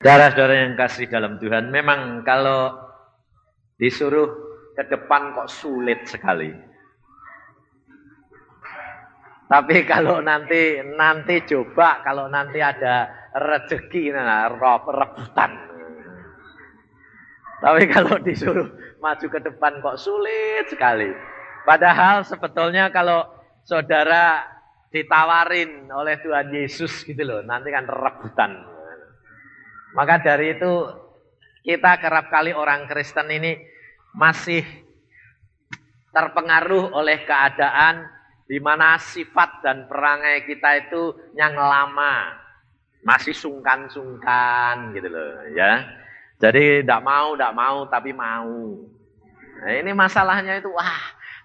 Saudara-saudara yang kasih dalam Tuhan, memang kalau disuruh ke depan kok sulit sekali. Tapi kalau nanti coba, kalau nanti ada rezeki, rebutan. Tapi kalau disuruh maju ke depan kok sulit sekali. Padahal sebetulnya kalau saudara ditawarin oleh Tuhan Yesus gitu loh, nanti kan rebutan. Maka dari itu kita kerap kali orang Kristen ini masih terpengaruh oleh keadaan di mana sifat dan perangai kita itu yang lama, masih sungkan-sungkan gitu loh ya. Jadi tidak mau tapi mau. Nah, ini masalahnya itu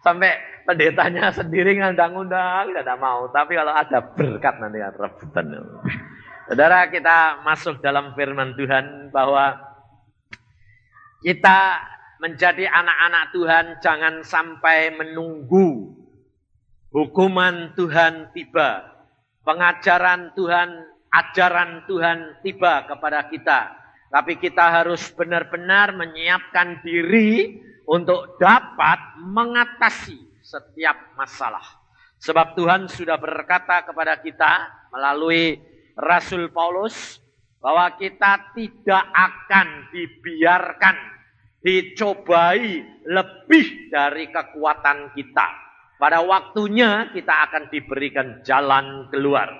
sampai pendetanya sendiri ngundang-undang tidak mau, tapi kalau ada berkat nanti kan rebutan. Saudara, kita masuk dalam firman Tuhan bahwa kita menjadi anak-anak Tuhan jangan sampai menunggu hukuman Tuhan tiba, pengajaran Tuhan, ajaran Tuhan tiba kepada kita. Tapi kita harus benar-benar menyiapkan diri untuk dapat mengatasi setiap masalah. Sebab Tuhan sudah berkata kepada kita melalui Rasul Paulus bahwa kita tidak akan dibiarkan dicobai lebih dari kekuatan kita. Pada waktunya kita akan diberikan jalan keluar.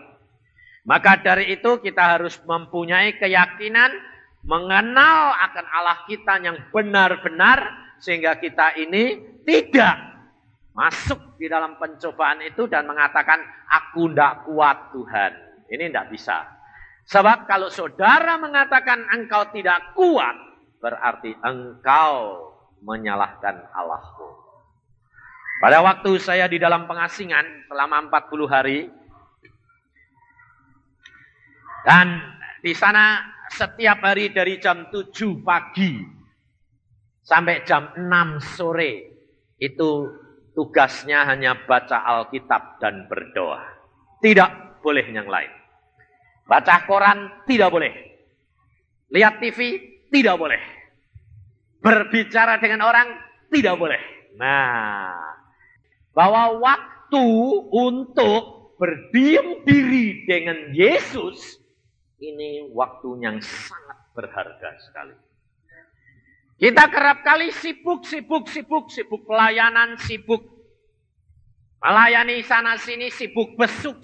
Maka dari itu kita harus mempunyai keyakinan mengenal akan Allah kita yang benar-benar sehingga kita ini tidak masuk di dalam pencobaan itu dan mengatakan aku tidak kuat Tuhan. Ini tidak bisa. Sebab kalau saudara mengatakan engkau tidak kuat, berarti engkau menyalahkan Allahmu. Pada waktu saya di dalam pengasingan selama 40 hari, dan di sana setiap hari dari jam 7 pagi sampai jam 6 sore, itu tugasnya hanya baca Alkitab dan berdoa. Tidak boleh yang lain. Baca koran tidak boleh. Lihat TV tidak boleh. Berbicara dengan orang tidak boleh. Nah, bahwa waktu untuk berdiam diri dengan Yesus ini waktu yang sangat berharga sekali. Kita kerap kali sibuk pelayanan, sibuk melayani sana sini, sibuk besuk,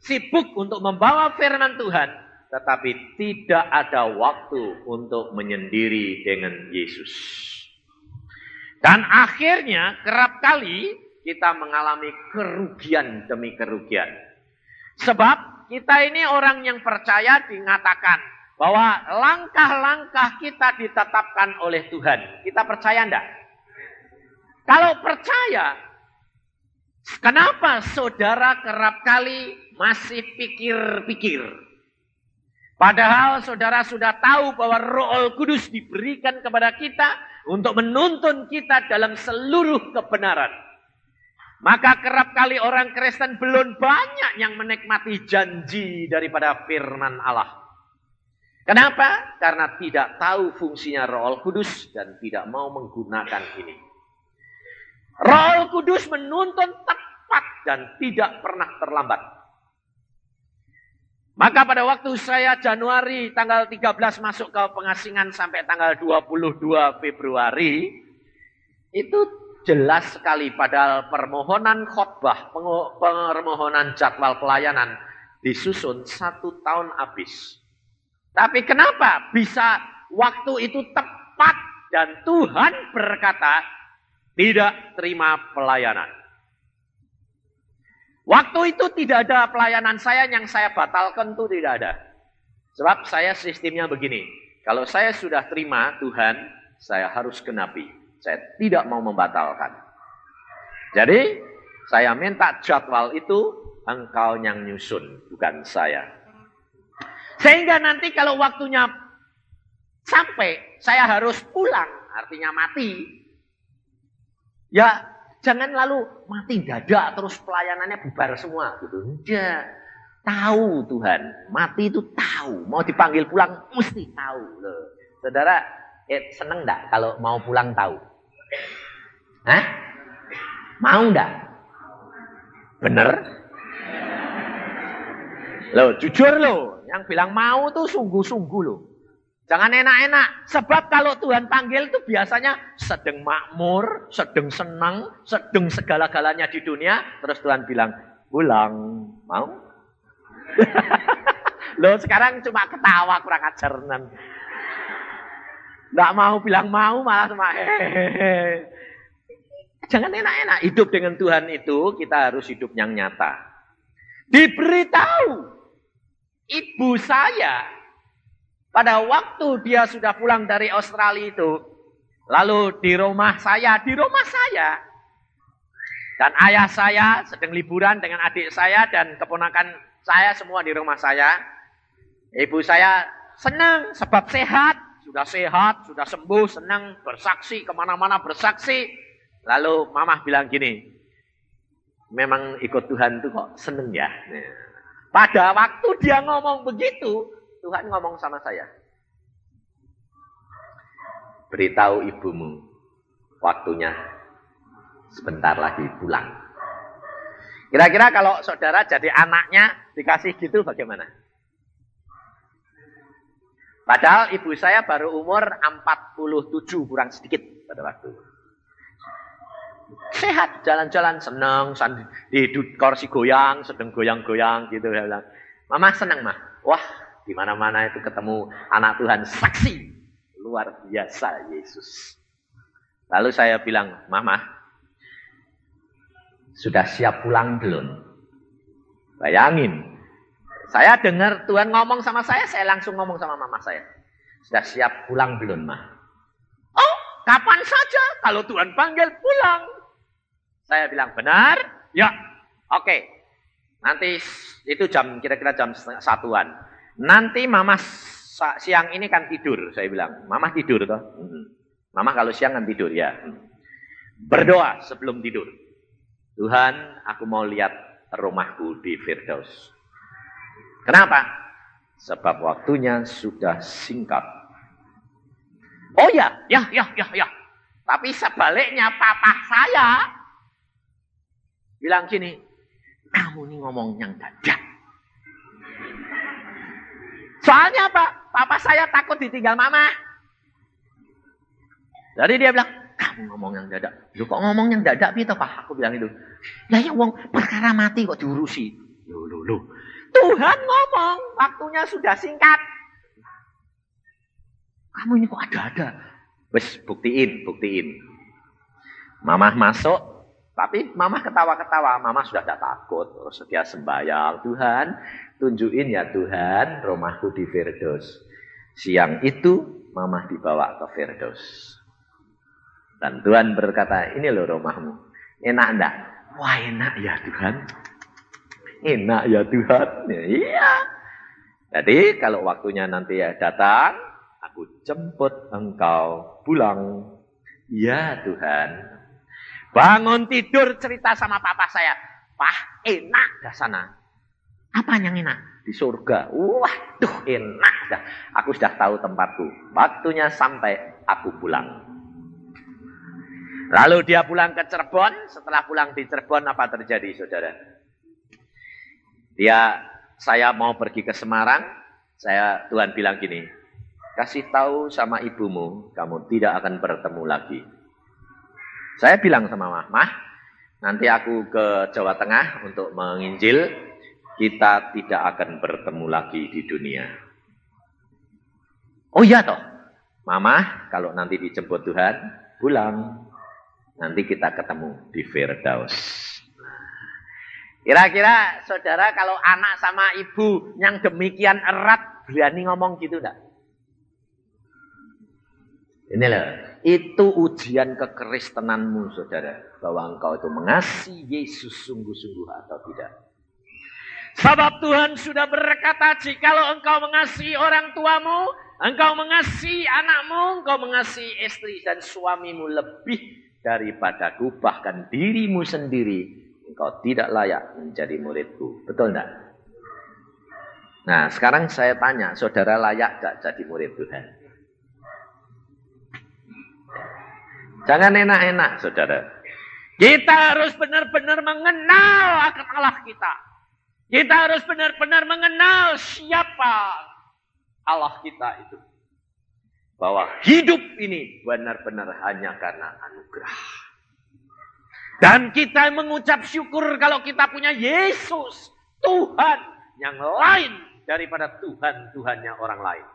sibuk untuk membawa firman Tuhan, tetapi tidak ada waktu untuk menyendiri dengan Yesus. Dan akhirnya kerap kali kita mengalami kerugian demi kerugian. Sebab kita ini orang yang percaya dikatakan bahwa langkah-langkah kita ditetapkan oleh Tuhan. Kita percaya enggak? Kalau percaya, kenapa saudara kerap kali masih pikir-pikir? Padahal saudara sudah tahu bahwa Roh Kudus diberikan kepada kita untuk menuntun kita dalam seluruh kebenaran. Maka kerap kali orang Kristen belum banyak yang menikmati janji daripada firman Allah. Kenapa? Karena tidak tahu fungsinya Roh Kudus dan tidak mau menggunakan ini. Roh Kudus menuntun tepat dan tidak pernah terlambat. Maka pada waktu saya Januari tanggal 13 masuk ke pengasingan sampai tanggal 22 Februari, itu jelas sekali padahal permohonan khotbah, permohonan jadwal pelayanan disusun 1 tahun habis. Tapi kenapa bisa waktu itu tepat dan Tuhan berkata tidak terima pelayanan. Waktu itu tidak ada pelayanan saya yang saya batalkan, itu tidak ada. Sebab saya sistemnya begini. Kalau saya sudah terima Tuhan, saya harus genapi. Saya tidak mau membatalkan. Jadi, saya minta jadwal itu, engkau yang nyusun, bukan saya. Sehingga nanti kalau waktunya sampai, saya harus pulang, artinya mati. Ya, jangan lalu mati dadak terus pelayanannya bubar semua gitu. Enggak. Tahu Tuhan, mati itu tahu. Mau dipanggil pulang mesti tahu loh. Saudara, seneng enggak kalau mau pulang tahu? Hah? Mau enggak? Bener? Loh, jujur loh. Yang bilang mau tuh sungguh-sungguh loh. Jangan enak-enak. Sebab kalau Tuhan panggil itu biasanya sedang makmur, sedang senang, sedang segala-galanya di dunia. Terus Tuhan bilang, pulang. Mau? Loh sekarang cuma ketawa kurang ajar. Nggak mau bilang mau malah cuma hehehe. Jangan enak-enak. Hidup dengan Tuhan itu kita harus hidup yang nyata. Diberitahu ibu saya pada waktu dia sudah pulang dari Australia itu, lalu di rumah saya dan ayah saya sedang liburan dengan adik saya dan keponakan saya semua di rumah saya. Ibu saya senang sebab sehat, sudah sembuh, senang bersaksi kemana-mana bersaksi. Lalu mamah bilang gini, memang ikut Tuhan itu kok seneng ya. Pada waktu dia ngomong begitu, Tuhan ngomong sama saya. Beritahu ibumu, waktunya sebentar lagi pulang. Kira-kira kalau saudara jadi anaknya dikasih gitu bagaimana? Padahal ibu saya baru umur 47 kurang sedikit pada waktu. Sehat, jalan-jalan, senang, di kursi goyang, sedang goyang-goyang gitu. Dia bilang, Mama senang mah. Wah, di mana-mana itu ketemu anak Tuhan saksi. Luar biasa Yesus. Lalu saya bilang, Mama, sudah siap pulang belum? Bayangin. Saya dengar Tuhan ngomong sama saya langsung ngomong sama mama saya. Sudah siap pulang belum, Mah? Oh, kapan saja kalau Tuhan panggil pulang. Saya bilang, benar? Ya, oke. Nanti itu kira-kira jam 1-an. Nanti mama siang ini kan tidur, saya bilang. Mama tidur toh? Mama kalau siang kan tidur, ya. Berdoa sebelum tidur. Tuhan, aku mau lihat rumahku di Firdaus. Kenapa? Sebab waktunya sudah singkat. Oh ya. Tapi sebaliknya papa saya bilang gini, kamu ini ngomong yang dadak. Soalnya apa? Papa saya takut ditinggal mama. Jadi dia bilang, kamu ngomong yang dadak. Lu kok ngomong yang dadak gitu Pak? Aku bilang itu. Lah ya wong perkara mati kok diurusi. Loh. Tuhan ngomong, waktunya sudah singkat. Kamu ini kok ada-ada. Wes buktiin. Mamah masuk, tapi mamah ketawa-ketawa. Mamah sudah tidak takut. Terus dia sembahyang. Tuhan, tunjukin ya Tuhan, rumahku di Firdaus. Siang itu mamah dibawa ke Firdaus. Dan Tuhan berkata, ini loh rumahmu. Enak enggak? Wah enak ya Tuhan. Enak ya Tuhan. Ya, iya. Jadi kalau waktunya nanti datang, aku jemput engkau pulang. Ya Tuhan. Bangun tidur cerita sama papa saya. Pak enak dah sana. Apa yang enak? Di surga. Waduh enak dah. Aku sudah tahu tempatku. Waktunya sampai aku pulang. Lalu dia pulang ke Cirebon. Setelah pulang di Cirebon apa terjadi saudara? Saya mau pergi ke Semarang. Tuhan bilang gini. Kasih tahu sama ibumu. Kamu tidak akan bertemu lagi. Saya bilang sama Mah. Nanti aku ke Jawa Tengah untuk menginjil. Kita tidak akan bertemu lagi di dunia. Oh iya toh. Mama kalau nanti dijemput Tuhan. Pulang. Nanti kita ketemu di Firdaus. Kira-kira saudara kalau anak sama ibu yang demikian erat berani ngomong gitu enggak? Ini loh, itu ujian kekristenanmu saudara. Bahwa engkau itu mengasihi Yesus sungguh-sungguh atau tidak. Sebab Tuhan sudah berkata, jikalau engkau mengasihi orang tuamu, engkau mengasihi anakmu, engkau mengasihi istri dan suamimu lebih daripadaku, bahkan dirimu sendiri, engkau tidak layak menjadi muridku. Betul enggak? Nah, sekarang saya tanya, saudara layak gak jadi murid Tuhan? Jangan enak-enak, saudara. Kita harus benar-benar mengenal akan Allah kita. Kita harus benar-benar mengenal siapa Allah kita itu. Bahwa hidup ini benar-benar hanya karena anugerah. Dan kita mengucap syukur kalau kita punya Yesus, Tuhan yang lain daripada Tuhan-Tuhannya orang lain.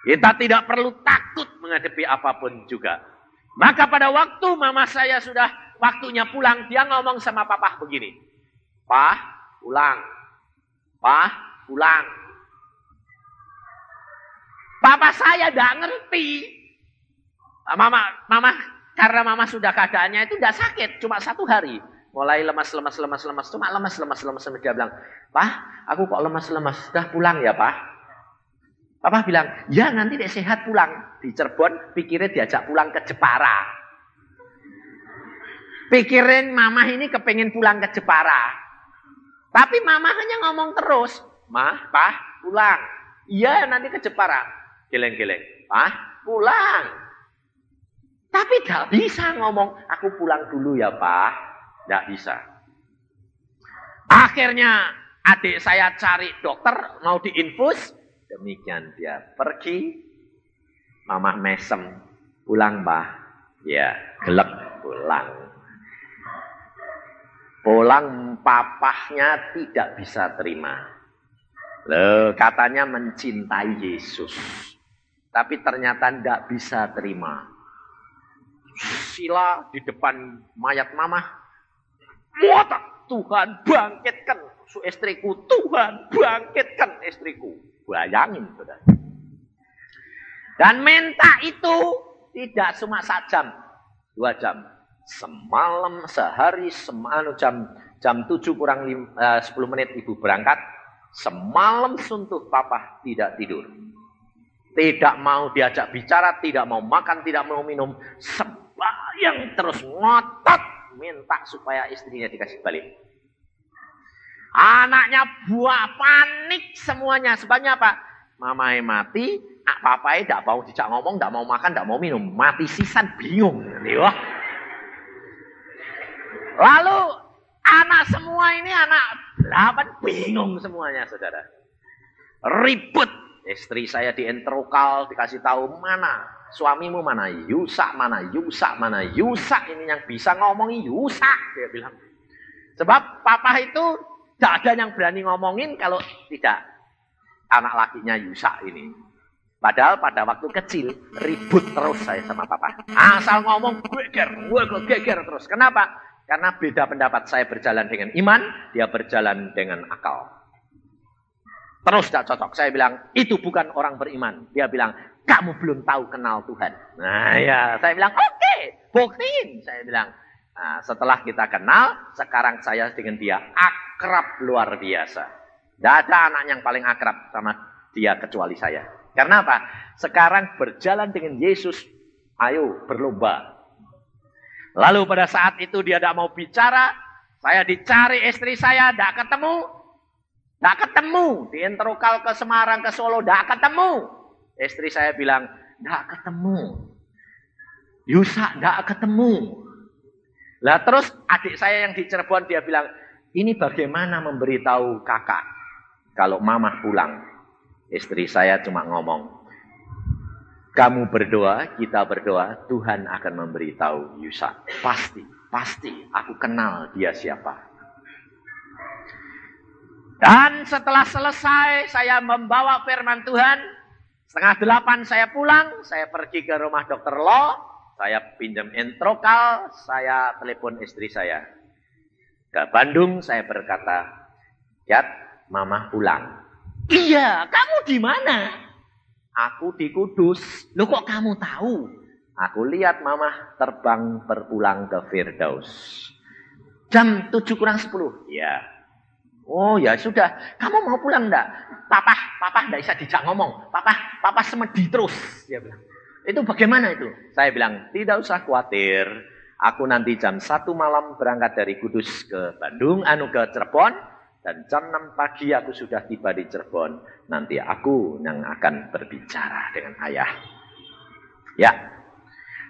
Kita tidak perlu takut menghadapi apapun juga. Maka pada waktu mama saya sudah waktunya pulang, dia ngomong sama papa begini. Pah, pulang. Pah, pulang. Papa saya tidak ngerti. Mama, karena mama sudah keadaannya itu tidak sakit, cuma 1 hari. Mulai lemas. Cuma lemas. Dia bilang, Pah, aku kok lemas. Sudah pulang ya, Pah? Papa bilang, ya nanti dek sehat pulang. Di Cirebon, pikirnya diajak pulang ke Jepara. Pikirin mama ini kepengen pulang ke Jepara. Tapi mama hanya ngomong terus, Mah, Pah, pulang. Iya nanti ke Jepara. Geleng-geleng, Pah, pulang. Tapi gak bisa ngomong, aku pulang dulu ya, Pah. Gak bisa. Akhirnya adik saya cari dokter, mau diinfus. Demikian dia pergi. Mama mesem. Pulang, Mbah. Ya, gelap pulang. Pulang papahnya tidak bisa terima. Loh, katanya mencintai Yesus. Tapi ternyata tidak bisa terima. Sila di depan mayat mama. Muat, Tuhan bangkitkan istriku. Tuhan bangkitkan istriku. Bayangin, saudara. Dan minta itu tidak cuma 1 jam, 2 jam. Semalam, sehari, jam 7 kurang 10 menit ibu berangkat. Semalam suntuk papa tidak tidur. Tidak mau diajak bicara, tidak mau makan, tidak mau minum. Sembahyang terus ngotot minta supaya istrinya dikasih balik. Anaknya buah panik semuanya. Sebabnya apa? Mamai mati, papai tidak mau dijak ngomong, tidak mau makan, tidak mau minum. Mati sisan bingung. Wah. Lalu anak semua ini, anak 8 bingung semuanya, saudara. Ribut. Istri saya dientrokal, dikasih tahu mana. Suamimu mana? Yusak mana? Yusak ini yang bisa ngomongin Yusak. Dia bilang. Sebab papa itu tidak ada yang berani ngomongin kalau tidak anak lakinya Yusak ini. Padahal pada waktu kecil ribut terus saya sama papa. Asal ngomong geger terus. Kenapa? Karena beda pendapat. Saya berjalan dengan iman, dia berjalan dengan akal. Terus tidak cocok. Saya bilang, itu bukan orang beriman. Dia bilang, kamu belum tahu kenal Tuhan. Nah ya, saya bilang, oke, buktiin. Saya bilang, nah, setelah kita kenal, sekarang saya dengan dia akrab luar biasa. Tidak ada anak yang paling akrab sama dia kecuali saya. Karena apa? Sekarang berjalan dengan Yesus, ayo berlomba. Lalu pada saat itu dia tidak mau bicara, saya dicari istri saya, tidak ketemu. Tidak ketemu. Dientrokal ke Semarang, ke Solo, tidak ketemu. Istri saya bilang, tidak ketemu. Yusak tidak ketemu. Lah terus adik saya yang di Cirebon dia bilang, ini bagaimana memberitahu kakak kalau mama pulang? Istri saya cuma ngomong, kamu berdoa, kita berdoa, Tuhan akan memberitahu Yusak. Pasti, aku kenal dia siapa. Dan setelah selesai saya membawa firman Tuhan, 7:30 saya pulang, saya pergi ke rumah dokter Lo, saya pinjam entrokal, saya telepon istri saya. Ke Bandung saya berkata, Yat, mama pulang. Iya, kamu di mana? Aku di Kudus. Loh kok kamu tahu? Aku lihat mama terbang berpulang ke Firdaus. Jam 7:50. Ya. Oh ya sudah, kamu mau pulang enggak? Papa enggak bisa dijak ngomong. Papa semedi terus, dia bilang. Itu bagaimana itu? Saya bilang, tidak usah khawatir. Aku nanti jam 1 malam berangkat dari Kudus ke Bandung, ke Cirebon. Dan jam 6 pagi aku sudah tiba di Cirebon. Nanti aku yang akan berbicara dengan ayah. Ya,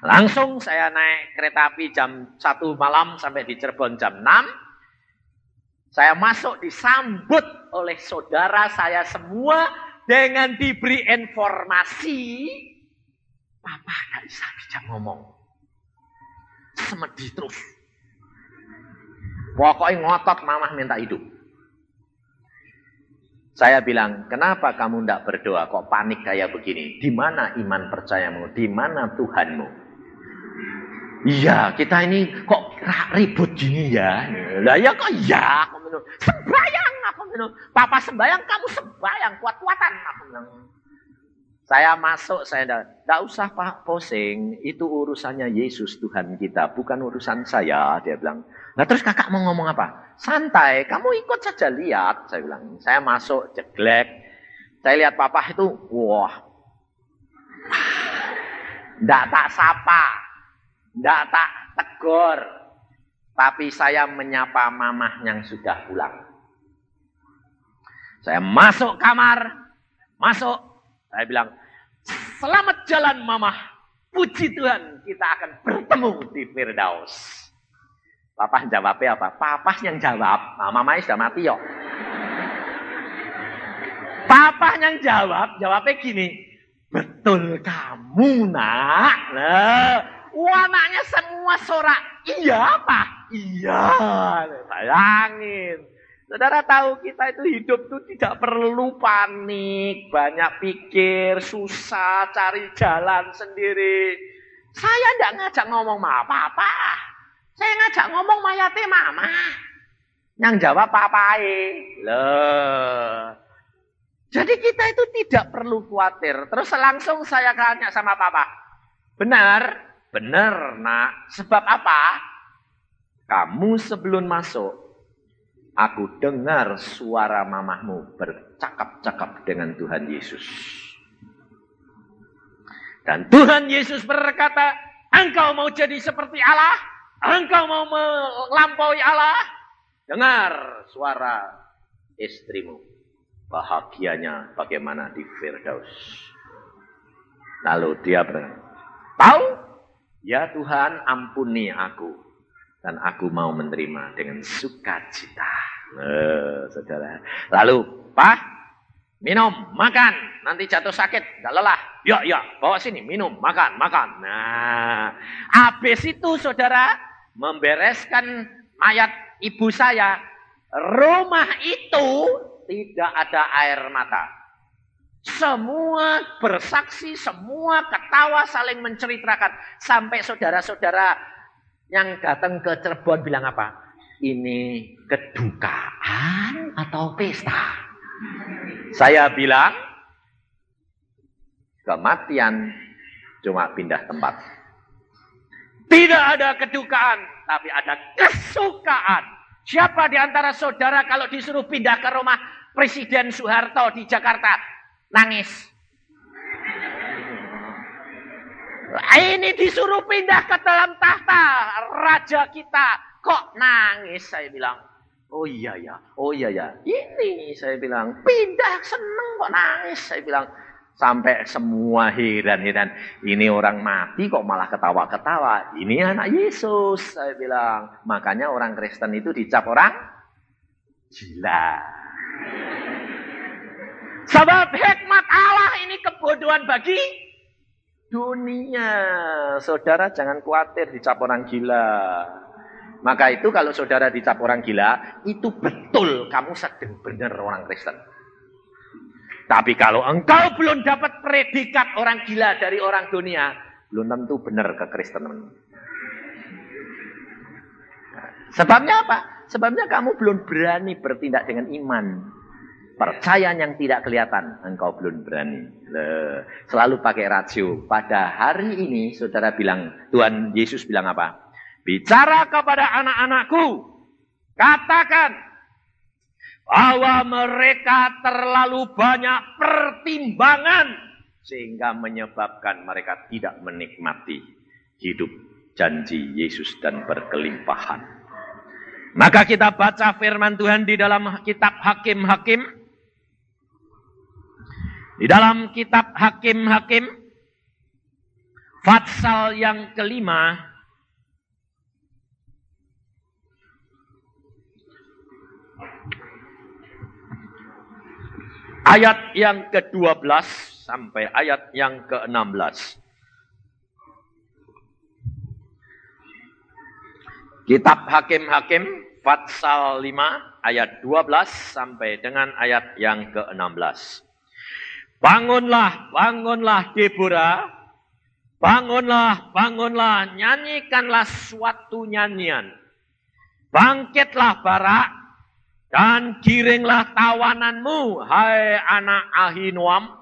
langsung saya naik kereta api jam 1 malam sampai di Cirebon jam 6. Saya masuk disambut oleh saudara saya semua dengan diberi informasi. Papa gak bisa bijak ngomong. Semedi terus. Pokoknya ngotot mamah minta hidup. Saya bilang, kenapa kamu tidak berdoa? Kok panik kayak begini? Di mana iman percayamu? Di mana Tuhanmu? Iya, kita ini kok ribut gini ya? Lah ya kok ya? Aku bilang, sembayang, aku bilang. Papa sembayang, kamu sembayang, kuat-kuatan. Aku bilang. Saya masuk, saya tidak usah Pak posing, itu urusannya Yesus Tuhan kita, bukan urusan saya, dia bilang. Nah terus kakak mau ngomong apa? Santai, kamu ikut saja lihat, saya bilang. Saya masuk, jeglek, saya lihat papa itu, wah, tidak tak sapa, tidak tak tegur, tapi saya menyapa mamah yang sudah pulang. Saya masuk kamar, masuk. Saya bilang, selamat jalan mamah. Puji Tuhan, kita akan bertemu di Firdaus. Papa jawabnya apa? Papa yang jawab. Nah, mamanya sudah mati yuk. Papa yang jawab, jawabnya gini. Betul kamu nak. Nah, anaknya semua sorak. Iya Pak. Iya. Bayangin. Saudara tahu kita itu hidup itu tidak perlu panik, banyak pikir, susah, cari jalan sendiri. Saya tidak ngajak ngomong apa-apa. Saya ngajak ngomong mayate mama. Yang jawab papai. Loh. Jadi kita itu tidak perlu khawatir. Terus langsung saya tanya sama papa. Benar? Benar nak. Sebab apa? Kamu sebelum masuk. Aku dengar suara mamahmu bercakap-cakap dengan Tuhan Yesus. Dan Tuhan Yesus berkata, engkau mau jadi seperti Allah? Engkau mau melampaui Allah? Dengar suara istrimu. Bahagianya bagaimana di Firdaus. Lalu dia berkata, tahu? Ya Tuhan, ampuni aku. Dan aku mau menerima dengan sukacita. Saudara. Lalu, Pak, minum, makan. Nanti jatuh sakit, gak lelah. Ya, bawa sini, minum, makan. Nah, habis itu saudara, membereskan mayat ibu saya. Rumah itu tidak ada air mata. Semua bersaksi, semua ketawa, saling menceritakan. Sampai saudara-saudara yang datang ke Cirebon bilang apa? Ini kedukaan atau pesta? Saya bilang, kematian cuma pindah tempat. Tidak ada kedukaan, tapi ada kesukaan. Siapa di antara saudara kalau disuruh pindah ke rumah Presiden Soeharto di Jakarta, nangis? Ini disuruh pindah ke dalam tahta raja kita, kok nangis? Saya bilang, oh iya ya. Ini saya bilang, pindah seneng kok nangis? Saya bilang, sampai semua heran. Ini orang mati kok malah ketawa-ketawa. Ini anak Yesus, saya bilang. Makanya orang Kristen itu dicap orang gila. Sebab hikmat Allah ini kebodohan bagi dunia. Saudara jangan khawatir dicap orang gila. Maka itu kalau saudara dicap orang gila, itu betul kamu sedang benar orang Kristen. Tapi kalau engkau belum dapat predikat orang gila dari orang dunia, belum tentu benar kekristenan. Sebabnya apa? Sebabnya kamu belum berani bertindak dengan iman. Percaya yang tidak kelihatan, engkau belum berani. Selalu pakai rasio. Pada hari ini, saudara bilang, Tuhan Yesus bilang apa? Bicara kepada anak-anakku, katakan bahwa mereka terlalu banyak pertimbangan, sehingga menyebabkan mereka tidak menikmati hidup janji Yesus dan berkelimpahan. Maka kita baca firman Tuhan di dalam kitab Hakim-Hakim. Di dalam kitab Hakim-Hakim, pasal yang kelima, ayat yang ke-12 sampai ayat yang ke-16. Kitab Hakim-Hakim, pasal 5, ayat 12 sampai dengan ayat yang ke-16. Bangunlah, bangunlah Deborah, bangunlah, bangunlah, nyanyikanlah suatu nyanyian. Bangkitlah Barak, dan giringlah tawananmu, hai anak Ahinoam.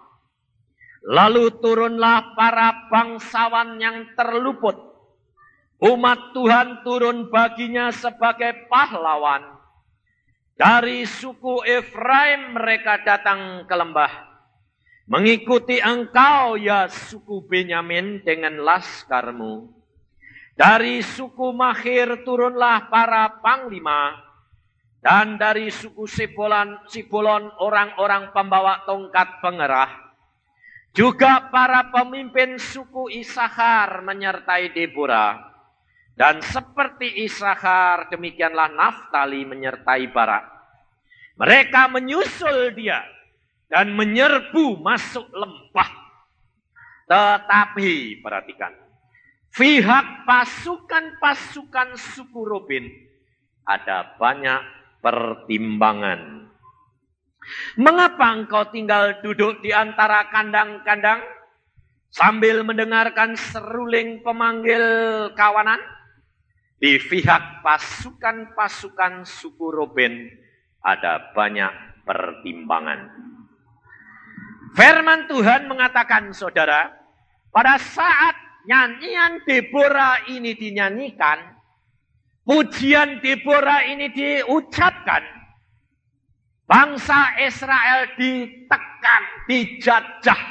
Lalu turunlah para bangsawan yang terluput. Umat Tuhan turun baginya sebagai pahlawan. Dari suku Efraim mereka datang ke lembah. Mengikuti engkau ya suku Benyamin dengan laskarmu. Dari suku Mahir turunlah para panglima. Dan dari suku Sibolon orang-orang pembawa tongkat pengerah. Juga para pemimpin suku Isakar menyertai Deborah. Dan seperti Isakar demikianlah Naftali menyertai Barak. Mereka menyusul dia dan menyerbu masuk lembah. Tetapi perhatikan, pihak pasukan-pasukan suku Ruben ada banyak pertimbangan. Mengapa engkau tinggal duduk di antara kandang-kandang sambil mendengarkan seruling pemanggil kawanan? Di pihak pasukan-pasukan suku Ruben ada banyak pertimbangan. Firman Tuhan mengatakan, saudara, pada saat nyanyian Deborah ini dinyanyikan, pujian Deborah ini diucapkan, bangsa Israel ditekan, dijajah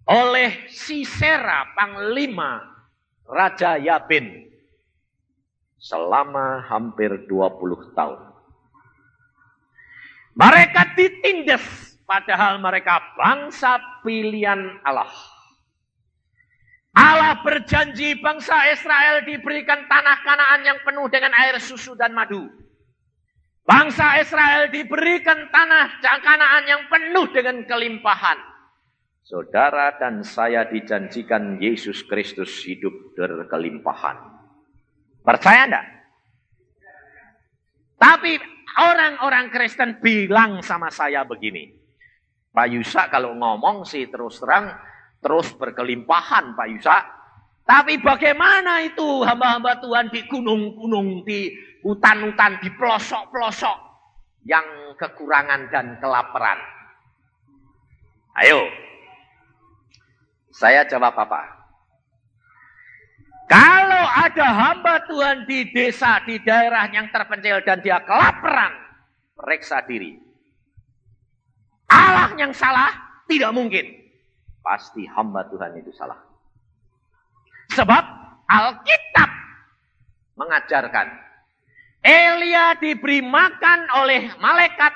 oleh Sisera, panglima Raja Yabin, selama hampir 20 tahun. Mereka ditindas. Padahal mereka bangsa pilihan Allah. Allah berjanji bangsa Israel diberikan tanah Kanaan yang penuh dengan air susu dan madu. Bangsa Israel diberikan tanah Kanaan yang penuh dengan kelimpahan. Saudara dan saya dijanjikan Yesus Kristus hidup berkelimpahan. Percaya enggak? Tapi orang-orang Kristen bilang sama saya begini. Pak Yusak kalau ngomong sih terus terang, terus berkelimpahan Pak Yusak. Tapi bagaimana itu hamba-hamba Tuhan di gunung-gunung, di hutan-hutan, di pelosok-pelosok yang kekurangan dan kelaparan? Ayo, saya jawab apa? Kalau ada hamba Tuhan di desa, di daerah yang terpencil dan dia kelaparan, periksa diri. Allah yang salah, tidak mungkin. Pasti hamba Tuhan itu salah. Sebab Alkitab mengajarkan Elia diberi makan oleh malaikat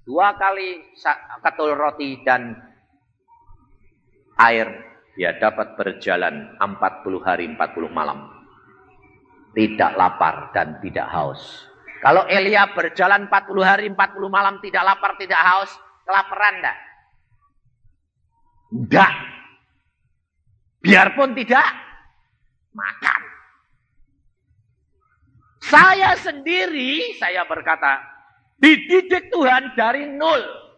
2 kali ketul roti dan air. Dia dapat berjalan 40 hari 40 malam. Tidak lapar dan tidak haus. Kalau Elia berjalan 40 hari 40 malam tidak lapar, tidak haus, kelaparan enggak? Enggak. Biarpun tidak makan. Saya sendiri, saya berkata, dididik Tuhan dari nol.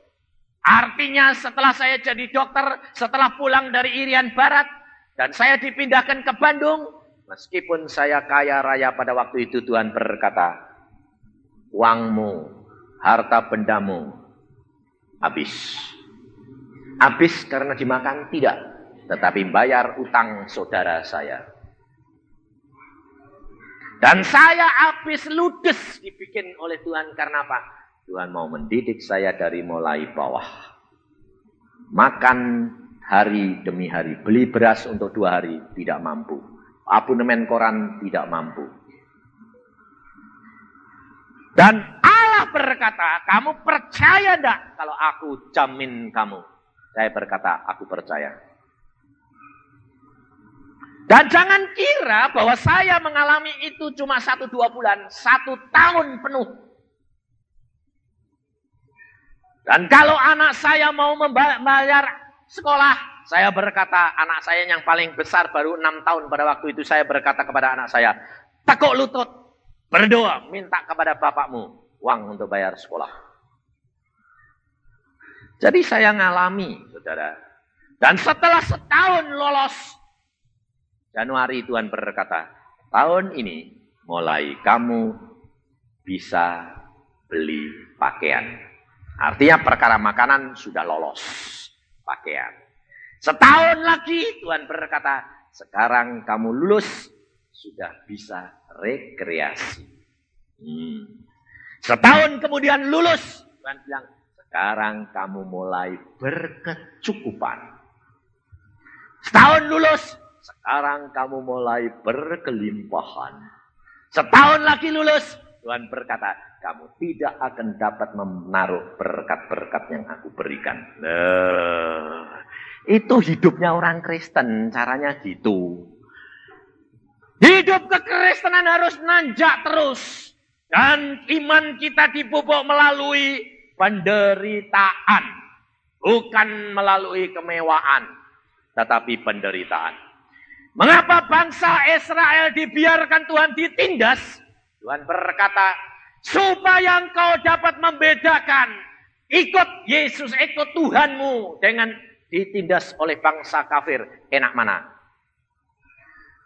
Artinya setelah saya jadi dokter, setelah pulang dari Irian Barat, dan saya dipindahkan ke Bandung, meskipun saya kaya raya pada waktu itu, Tuhan berkata, uangmu, harta bendamu, habis. Habis karena dimakan? Tidak. Tetapi bayar utang saudara saya. Dan saya habis ludes dibikin oleh Tuhan. Karena apa? Tuhan mau mendidik saya dari mulai bawah. Makan hari demi hari. Beli beras untuk 2 hari. Tidak mampu. Abonemen koran tidak mampu. Dan Allah berkata, kamu percaya enggak kalau aku jamin kamu? Saya berkata, aku percaya. Dan jangan kira bahwa saya mengalami itu cuma 1-2 bulan, 1 tahun penuh. Dan kalau anak saya mau membayar sekolah, saya berkata, anak saya yang paling besar baru 6 tahun pada waktu itu, saya berkata kepada anak saya, tekuk lutut, berdoa, minta kepada bapakmu uang untuk bayar sekolah. Jadi saya ngalami, saudara. Dan setelah setahun lolos, Januari Tuhan berkata, tahun ini mulai kamu bisa beli pakaian. Artinya perkara makanan sudah lolos, pakaian. Setahun lagi Tuhan berkata, sekarang kamu lulus, sudah bisa rekreasi. Setahun kemudian lulus, Tuhan bilang, sekarang kamu mulai berkecukupan. Setahun lulus, sekarang kamu mulai berkelimpahan. Setahun lagi lulus, Tuhan berkata, kamu tidak akan dapat menaruh berkat-berkat yang aku berikan. Itu hidupnya orang Kristen, caranya gitu. Hidup kekristenan harus nanjak terus. Dan iman kita dipupuk melalui penderitaan. Bukan melalui kemewahan, tetapi penderitaan. Mengapa bangsa Israel dibiarkan Tuhan ditindas? Tuhan berkata, supaya engkau dapat membedakan ikut Yesus, ikut Tuhanmu dengan ditindas oleh bangsa kafir. Enak mana?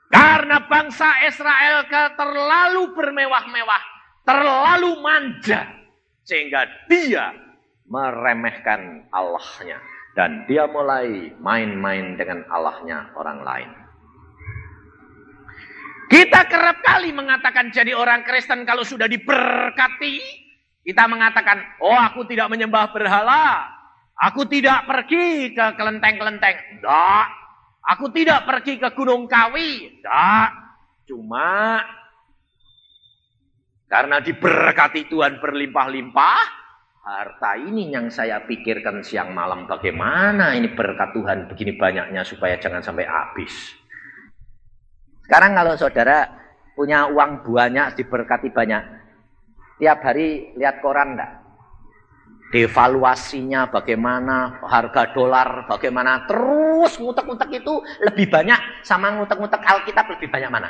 Karena bangsa Israel terlalu bermewah-mewah, terlalu manja, sehingga dia meremehkan Allahnya. Dan dia mulai main-main dengan Allahnya orang lain. Kita kerap kali mengatakan jadi orang Kristen kalau sudah diberkati, kita mengatakan, oh aku tidak menyembah berhala, aku tidak pergi ke kelenteng-kelenteng. Tidak. Aku tidak pergi ke Gunung Kawi. Tidak. Cuma karena diberkati Tuhan berlimpah-limpah, harta ini yang saya pikirkan siang malam, bagaimana ini berkat Tuhan begini banyaknya supaya jangan sampai habis. Sekarang kalau saudara punya uang banyak, diberkati banyak, tiap hari lihat koran enggak? Devaluasinya bagaimana, harga dolar bagaimana, terus ngutek-ngutek itu lebih banyak sama ngutek-ngutek Alkitab lebih banyak mana?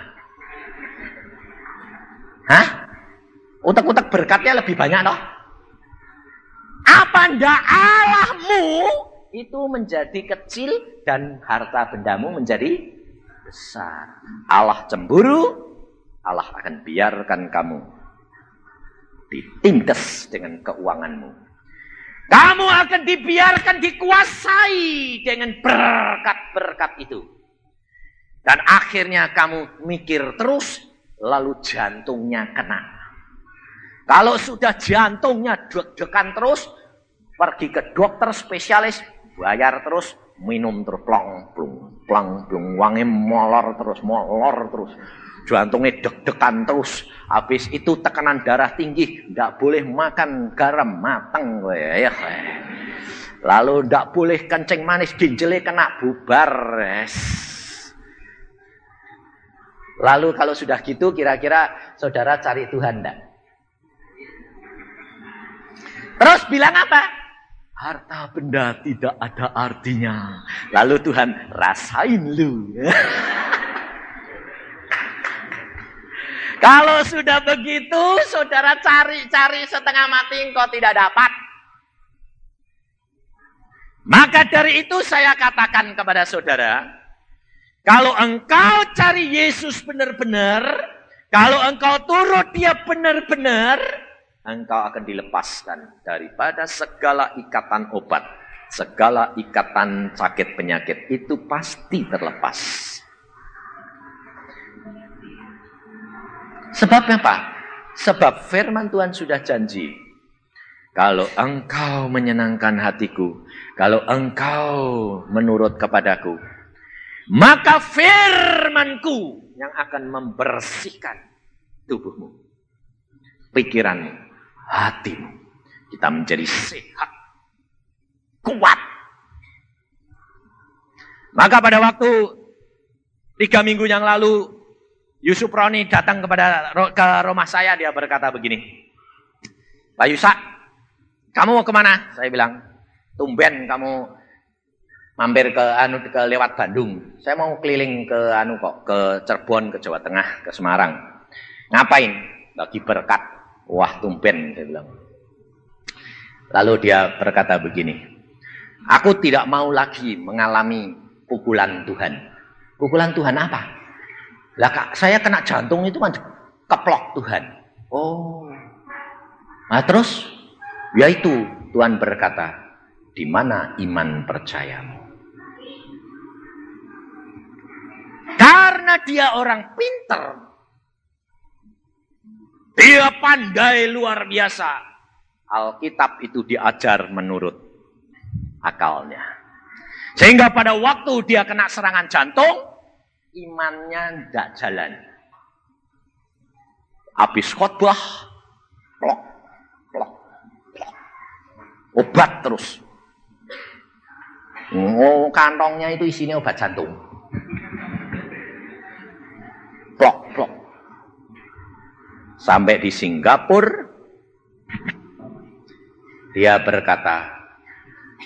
Hah? Ngutek-ngutek berkatnya lebih banyak loh? Apa ndak Allahmu itu menjadi kecil dan harta bendamu menjadi besar? Allah cemburu, Allah akan biarkan kamu ditindas dengan keuanganmu. Kamu akan dibiarkan dikuasai dengan berkat-berkat itu. Dan akhirnya kamu mikir terus, lalu jantungnya kena. Kalau sudah jantungnya deg-degan terus, pergi ke dokter spesialis, bayar terus, minum terus, plong, plong, plong, plong, uangnya molor terus. Jantungnya deg-degan terus. Habis itu tekanan darah tinggi, tidak boleh makan garam matang. Lalu tidak boleh kencing manis, ginjalnya kena bubar. Lalu kalau sudah gitu, kira-kira saudara cari Tuhan tidak? Terus bilang apa? Harta benda tidak ada artinya. Lalu Tuhan, rasain lu. Kalau sudah begitu, saudara cari-cari setengah mati, engkau tidak dapat. Maka dari itu saya katakan kepada saudara, kalau engkau cari Yesus benar-benar, kalau engkau turut dia benar-benar, engkau akan dilepaskan daripada segala ikatan obat, segala ikatan sakit penyakit, itu pasti terlepas. Sebab apa? Sebab firman Tuhan sudah janji. Kalau engkau menyenangkan hatiku, kalau engkau menurut kepadaku, maka firmanku yang akan membersihkan tubuhmu, pikiranmu, hatimu. Kita menjadi sehat, kuat. Maka pada waktu 3 minggu yang lalu, Yusuf Roni datang ke rumah saya, dia berkata begini, Pak Yusak, kamu mau kemana? Saya bilang, tumben kamu mampir ke lewat Bandung. Saya mau keliling ke ke Cirebon, ke Jawa Tengah, ke Semarang. Ngapain? Bagi berkat. Wah, tumben, saya bilang. Lalu dia berkata begini, aku tidak mau lagi mengalami pukulan Tuhan. Pukulan Tuhan apa? Lah Kak, saya kena jantung itu kan keplok Tuhan. Oh. Nah terus, yaitu Tuhan berkata, di mana iman percayamu? Karena dia orang pinter, dia pandai luar biasa. Alkitab itu diajar menurut akalnya. Sehingga pada waktu dia kena serangan jantung, imannya tidak jalan. Habis khotbah, plok, plok, plok. Obat terus. Oh, kantongnya itu isinya obat jantung. Plok, plok. Sampai di Singapura, dia berkata,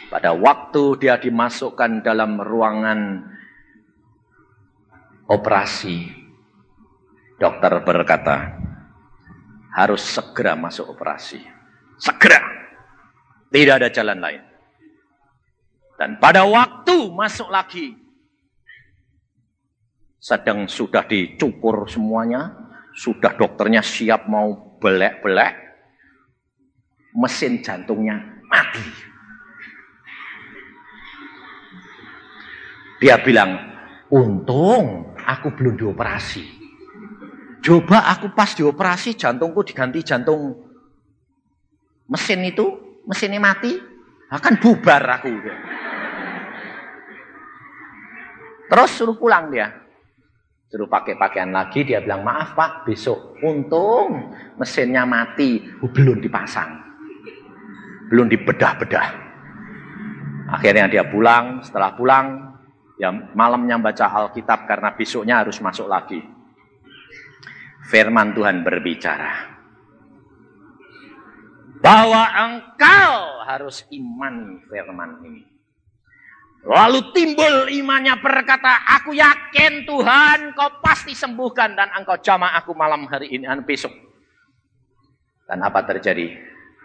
pada waktu dia dimasukkan dalam ruangan operasi, dokter berkata, harus segera masuk operasi. Segera. Tidak ada jalan lain. Dan pada waktu masuk lagi, sudah dicukur semuanya, sudah dokternya siap mau belek-belek, mesin jantungnya mati. Dia bilang, untung aku belum dioperasi. Coba aku pas dioperasi, jantungku diganti jantung mesin itu, mesinnya mati, akan bubar aku. Terus suruh pulang dia. Suruh pakai pakaian lagi, dia bilang, maaf Pak, besok. Untung mesinnya mati, belum dipasang. Belum dibedah-bedah. Akhirnya dia pulang, setelah pulang, ya malamnya baca Alkitab karena besoknya harus masuk lagi. Firman Tuhan berbicara bahwa engkau harus iman firman ini. Lalu timbul imannya berkata, aku yakin Tuhan kau pasti sembuhkan dan engkau jamah aku malam hari ini dan besok. Dan apa terjadi?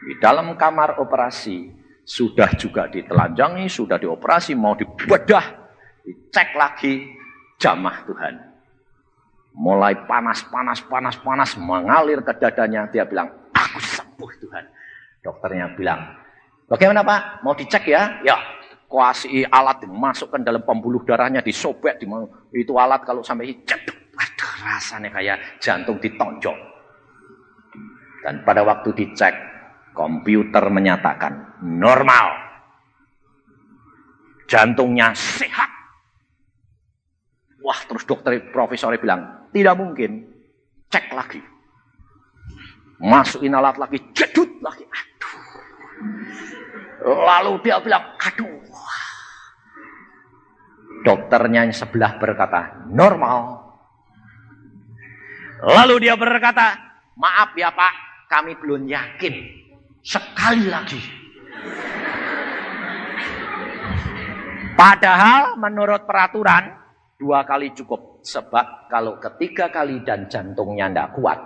Di dalam kamar operasi sudah juga ditelanjangi, sudah dioperasi, mau dibedah, dicek lagi, jamah Tuhan. Mulai panas, mengalir ke dadanya. Dia bilang, aku sembuh Tuhan. Dokternya bilang, bagaimana Pak? Mau dicek ya? Ya, kuasi alat dimasukkan dalam pembuluh darahnya, disobek. Itu alat kalau sampai ceduk, aduh rasanya kayak jantung ditonjok. Dan pada waktu dicek, komputer menyatakan normal. Jantungnya sehat. Wah, terus profesornya bilang, tidak mungkin. Cek lagi. Masukin alat lagi, jedut lagi. Aduh. Lalu dia bilang, aduh. Dokternya yang sebelah berkata, normal. Lalu dia berkata, maaf ya Pak, kami belum yakin. Sekali lagi. Padahal menurut peraturan 2 kali cukup. Sebab kalau ketiga kali dan jantungnya tidak kuat,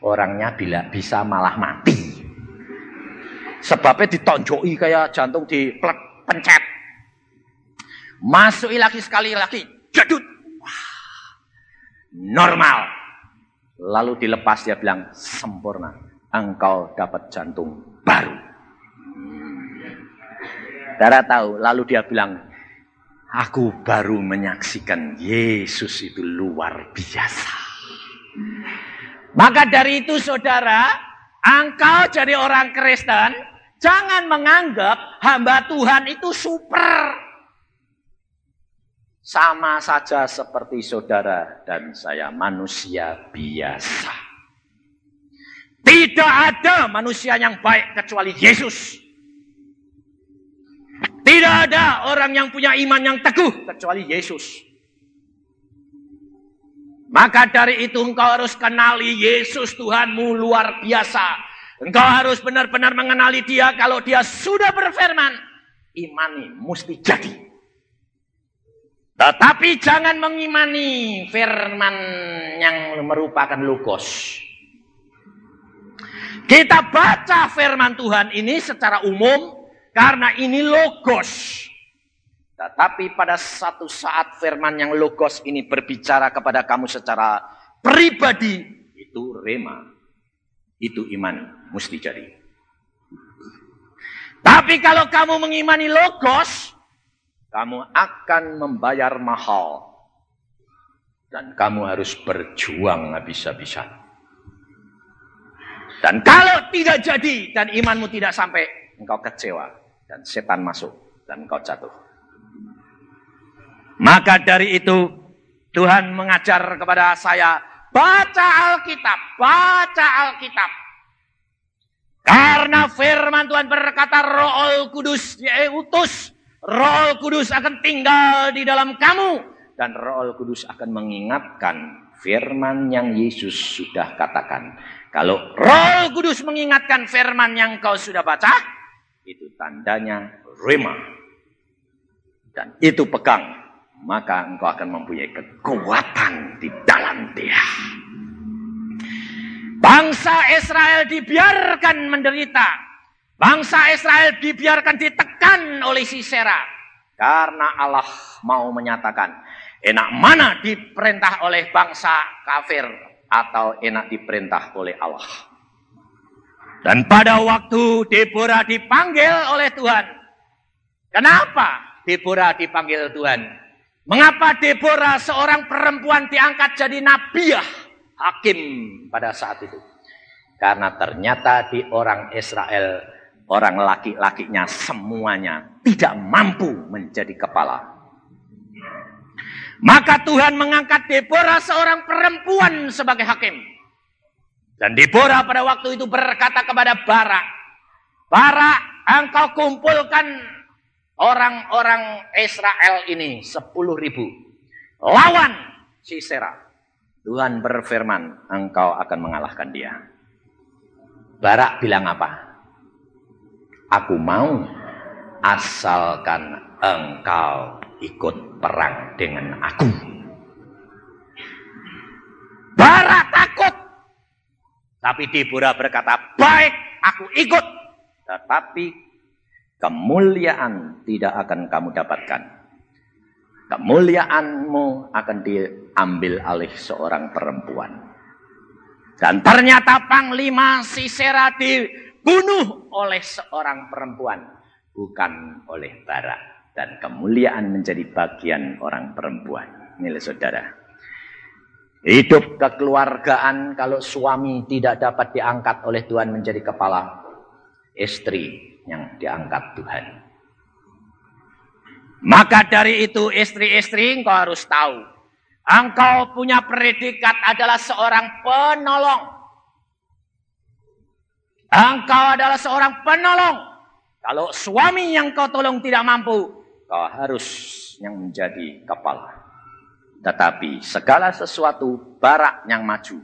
orangnya bisa malah mati. Sebabnya ditonjoki kayak jantung dipencet. Masuki lagi sekali lagi. Jadut. Normal. Lalu dilepas, dia bilang, sempurna. Engkau dapat jantung baru. Saudara tahu, lalu dia bilang, aku baru menyaksikan Yesus itu luar biasa. Maka dari itu saudara, engkau jadi orang Kristen, jangan menganggap hamba Tuhan itu super. Sama saja seperti saudara dan saya, manusia biasa. Tidak ada manusia yang baik kecuali Yesus. Tidak ada orang yang punya iman yang teguh kecuali Yesus. Maka dari itu engkau harus kenali Yesus Tuhanmu luar biasa. Engkau harus benar-benar mengenali Dia. Kalau Dia sudah berfirman, imani mesti jadi. Tetapi jangan mengimani firman yang merupakan logos. Kita baca firman Tuhan ini secara umum karena ini logos. Tetapi pada satu saat firman yang logos ini berbicara kepada kamu secara pribadi, itu rema. Itu iman, mesti jadi. Tapi kalau kamu mengimani logos, kamu akan membayar mahal. Dan kamu harus berjuang habis-habisan. Dan kalau tidak jadi dan imanmu tidak sampai, engkau kecewa. Dan setan masuk dan engkau jatuh. Maka dari itu Tuhan mengajar kepada saya, baca Alkitab, baca Alkitab. Karena firman Tuhan berkata Roh Kudus diutus, Roh Kudus akan tinggal di dalam kamu. Dan Roh Kudus akan mengingatkan firman yang Yesus sudah katakan. Kalau Roh Kudus mengingatkan firman yang kau sudah baca, itu tandanya rema. Dan itu pegang. Maka engkau akan mempunyai kekuatan di dalam Dia. Bangsa Israel dibiarkan menderita. Bangsa Israel dibiarkan ditekan oleh Sisera. Karena Allah mau menyatakan, enak mana diperintah oleh bangsa kafir atau enak diperintah oleh Allah. Dan pada waktu Deborah dipanggil oleh Tuhan. Kenapa Deborah dipanggil Tuhan? Mengapa Deborah seorang perempuan diangkat jadi nabiah, hakim pada saat itu? Karena ternyata di orang Israel, orang laki-lakinya semuanya tidak mampu menjadi kepala. Maka Tuhan mengangkat Deborah seorang perempuan sebagai hakim. Dan Deborah pada waktu itu berkata kepada Barak, Barak, engkau kumpulkan orang-orang Israel ini 10.000 lawan Sisera. Tuhan berfirman, engkau akan mengalahkan dia. Barak bilang apa? Aku mau asalkan engkau ikut perang dengan aku. Barak takut. Tapi Deborah berkata, baik, aku ikut. Tetapi kemuliaan tidak akan kamu dapatkan. Kemuliaanmu akan diambil alih seorang perempuan. Dan ternyata Panglima Sisera dibunuh oleh seorang perempuan. Bukan oleh Barak. Dan kemuliaan menjadi bagian orang perempuan. Ini saudara. Hidup kekeluargaan kalau suami tidak dapat diangkat oleh Tuhan menjadi kepala. Istri yang diangkat Tuhan. Maka dari itu istri-istri engkau harus tahu. Engkau punya predikat adalah seorang penolong. Engkau adalah seorang penolong. Kalau suami yang kau tolong tidak mampu, kau harus yang menjadi kepala. Tetapi segala sesuatu Barak yang maju.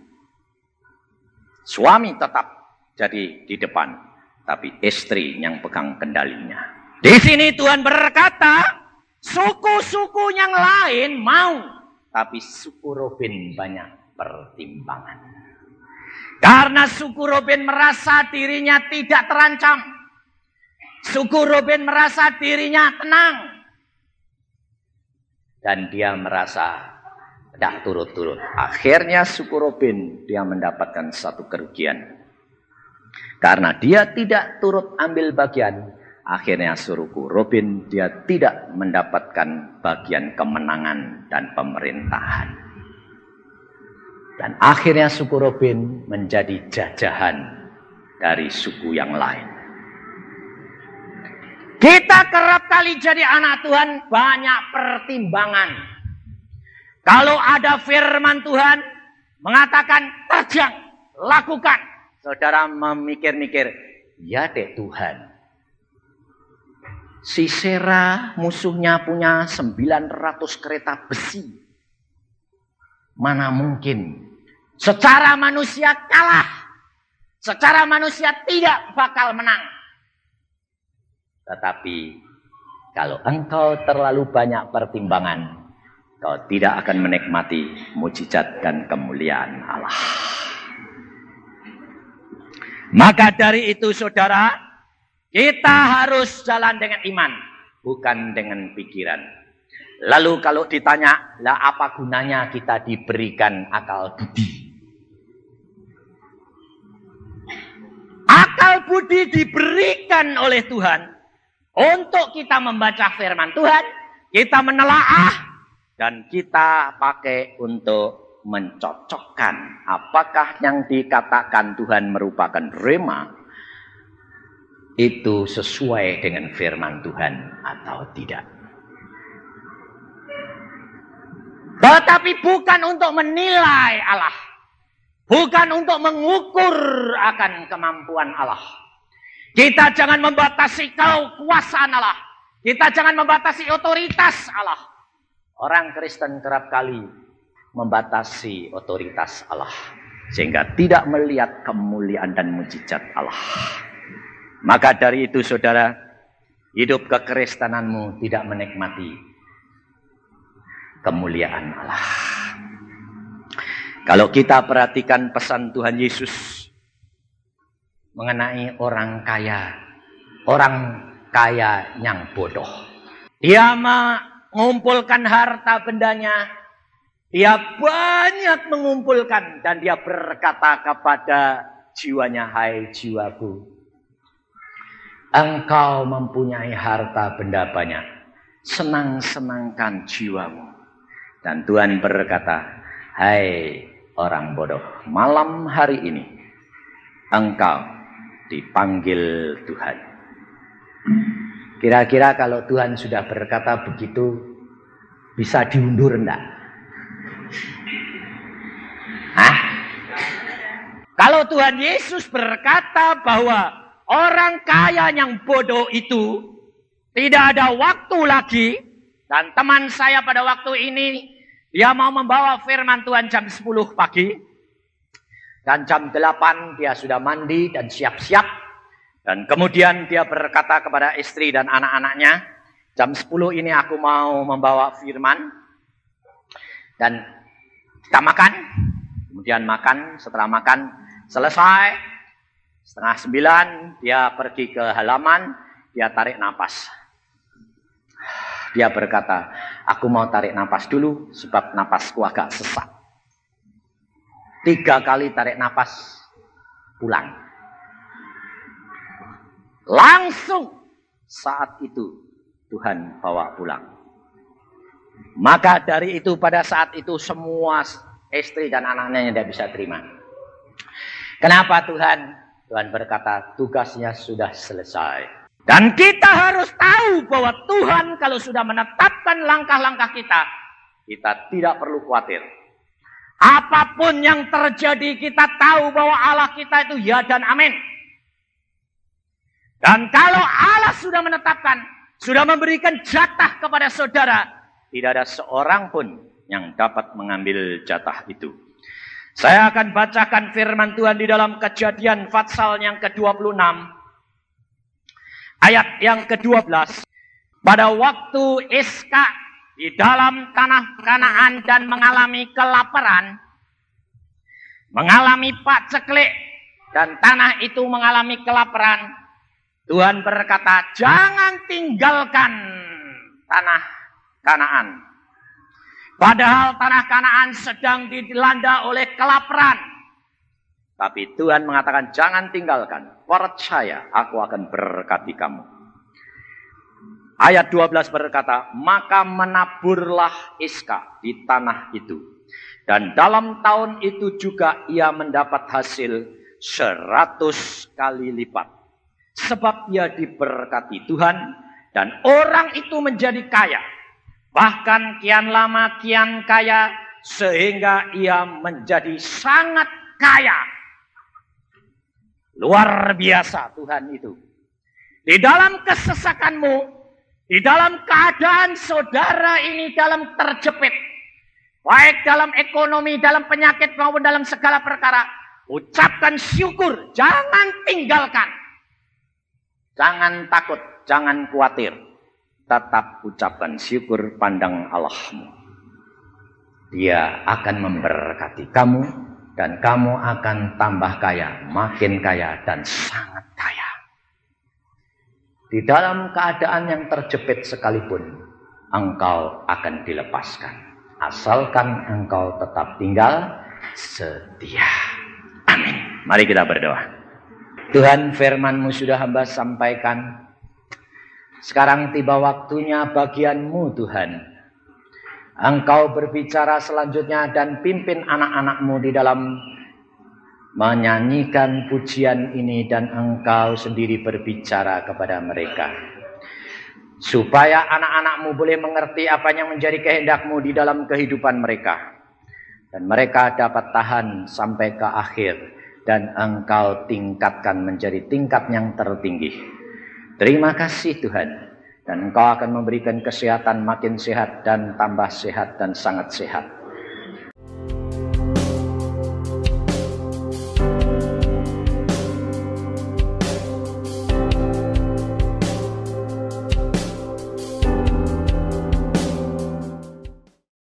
Suami tetap jadi di depan. Tapi istri yang pegang kendalinya. Di sini Tuhan berkata, suku-suku yang lain mau. Tapi suku Ruben banyak pertimbangan. Karena suku Ruben merasa dirinya tidak terancam. Suku Ruben merasa dirinya tenang. Dan dia merasa tidak turut-turut. Akhirnya suku Ruben dia mendapatkan satu kerugian. Karena dia tidak turut ambil bagian, akhirnya suku Ruben dia tidak mendapatkan bagian kemenangan dan pemerintahan. Dan akhirnya suku Ruben menjadi jajahan dari suku yang lain. Kita kerap kali jadi anak Tuhan banyak pertimbangan. Kalau ada firman Tuhan mengatakan terjang, lakukan. saudara memikir-mikir, ya deh Tuhan. Sisera musuhnya punya 900 kereta besi. Mana mungkin secara manusia kalah. Secara manusia tidak bakal menang. Tetapi kalau engkau terlalu banyak pertimbangan, kau tidak akan menikmati mujizat dan kemuliaan Allah. Maka dari itu saudara, kita harus jalan dengan iman, bukan dengan pikiran. Lalu kalau ditanya, lah apa gunanya kita diberikan akal budi? Akal budi diberikan oleh Tuhan untuk kita membaca firman Tuhan, kita menelaah, dan kita pakai untuk mencocokkan apakah yang dikatakan Tuhan merupakan rema itu sesuai dengan firman Tuhan atau tidak. Tetapi bukan untuk menilai Allah. Bukan untuk mengukur akan kemampuan Allah. Kita jangan membatasi kekuasaan Allah. Kita jangan membatasi otoritas Allah. Orang Kristen kerap kali membatasi otoritas Allah. Sehingga tidak melihat kemuliaan dan mujizat Allah. Maka dari itu saudara, hidup kekristenanmu tidak menikmati kemuliaan Allah. Kalau kita perhatikan pesan Tuhan Yesus mengenai orang kaya yang bodoh. Dia mengumpulkan harta bendanya, dia banyak mengumpulkan dan dia berkata kepada jiwanya, hai jiwaku, engkau mempunyai harta benda banyak, senang-senangkan jiwamu. Dan Tuhan berkata, hai orang bodoh, malam hari ini engkau dipanggil Tuhan. Kira-kira kalau Tuhan sudah berkata begitu, bisa diundur enggak? Hah? Kalau Tuhan Yesus berkata bahwa orang kaya yang bodoh itu tidak ada waktu lagi, dan teman saya pada waktu ini, dia mau membawa firman Tuhan jam 10 pagi. Dan jam 8 dia sudah mandi dan siap-siap. Dan kemudian dia berkata kepada istri dan anak-anaknya, jam 10 ini aku mau membawa firman. Dan kita makan. Kemudian makan, setelah makan selesai. Setengah 9 dia pergi ke halaman, dia tarik napas. Dia berkata, aku mau tarik napas dulu sebab napasku agak sesak. 3 kali tarik napas, pulang. Langsung saat itu Tuhan bawa pulang. Maka dari itu pada saat itu semua istri dan anaknya tidak bisa terima. Kenapa Tuhan? Tuhan berkata tugasnya sudah selesai. Dan kita harus tahu bahwa Tuhan kalau sudah menetapkan langkah-langkah kita tidak perlu khawatir. Apapun yang terjadi, kita tahu bahwa Allah kita itu ya dan amin. Dan kalau Allah sudah menetapkan, sudah memberikan jatah kepada saudara, tidak ada seorang pun yang dapat mengambil jatah itu. Saya akan bacakan firman Tuhan di dalam Kejadian pasal yang ke-26. Ayat yang ke-12. Pada waktu Iska di dalam tanah Kanaan dan mengalami kelaparan, mengalami paceklik, dan tanah itu mengalami kelaparan, Tuhan berkata, jangan tinggalkan tanah Kanaan. Padahal tanah Kanaan sedang dilanda oleh kelaparan. Tapi Tuhan mengatakan, jangan tinggalkan. Percaya, aku akan berkati kamu. Ayat 12 berkata, maka menaburlah Iska di tanah itu. Dan dalam tahun itu juga ia mendapat hasil 100 kali lipat. Sebab ia diberkati Tuhan dan orang itu menjadi kaya. Bahkan kian lama kian kaya sehingga ia menjadi sangat kaya. Luar biasa Tuhan itu. Di dalam kesesakanmu, di dalam keadaan saudara ini dalam terjepit, baik dalam ekonomi, dalam penyakit maupun dalam segala perkara, ucapkan syukur, jangan tinggalkan. Jangan takut, jangan khawatir. Tetap ucapkan syukur, pandang Allahmu. Dia akan memberkati kamu dan kamu akan tambah kaya, makin kaya dan sangat kaya. Di dalam keadaan yang terjepit sekalipun, engkau akan dilepaskan. Asalkan engkau tetap tinggal setia. Amin. Mari kita berdoa. Tuhan, firman-Mu sudah hamba sampaikan. Sekarang tiba waktunya bagian-Mu Tuhan. Engkau berbicara selanjutnya dan pimpin anak-anak-Mu di dalam menyanyikan pujian ini, dan Engkau sendiri berbicara kepada mereka. Supaya anak-anak-Mu boleh mengerti apa yang menjadi kehendak-Mu di dalam kehidupan mereka. Dan mereka dapat tahan sampai ke akhir. Dan Engkau tingkatkan menjadi tingkat yang tertinggi. Terima kasih Tuhan. Dan Engkau akan memberikan kesehatan makin sehat dan tambah sehat dan sangat sehat.